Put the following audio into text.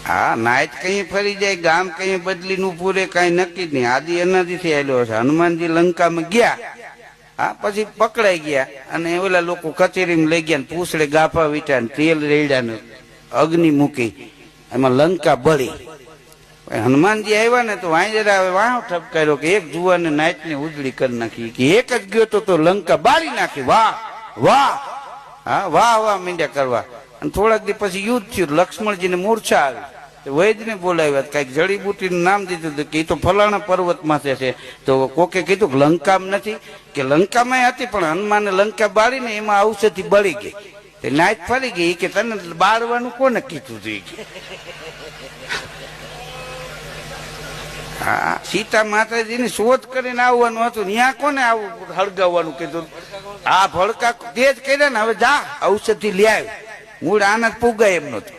હા નાયત કઈ ફરી જાય, ગામ કઈ બદલી નું પૂરે કઈ નક્કી જ નહીં. આદિ અનાદિથી આવેલો છે. હનુમાનજી લંકામાં ગયા, હા પછી પકડાઈ ગયા અને ઓલા લોકો કચેરીમાં લઈ ગયા, પૂછડે ગાફા વીટા તેલ રેડ્યા ને અગ્નિ મૂકી, એમાં લંકા બળી. હનુમાનજી આવ્યા ને તો વાંજરા વાહ ઠપકાર્યો કે એક જુવાને નાયત ને ઉજળી કરી નાખી, કે એક જ ગયો તો લંકા બાળી નાખી. વાહ વાહ, હા વાહ વાહ મીંડ્યા કરવા. અને થોડાક દી પછી યુદ્ધ થયું, લક્ષ્મણજીને મૂર્છા આવી, વૈદને બોલાવ્યા, કઈક જડીબુટીનું નામ દીધું કે એ તો ફલાણા પર્વત માથે છે. તો કોકે કીધું કે લંકામાં નથી, કે લંકામાં હતી પણ હનુમાને લંકા બાળીને એમાં ઔષધિ બળી ગઈ, તે નાયત ફરી ગઈ. કે તને બાળવાનું કોને કીધું હતું? હા સીતા માતાજીની શોધ કરીને આવવાનું હતું, ત્યાં કોને આવું હળગાવવાનું કીધું? આ ભડકા તે જ કર્યા ને, હવે જા ઔષધિ લે આવી. મૂળ આનંદ પુગાય એમ નતું.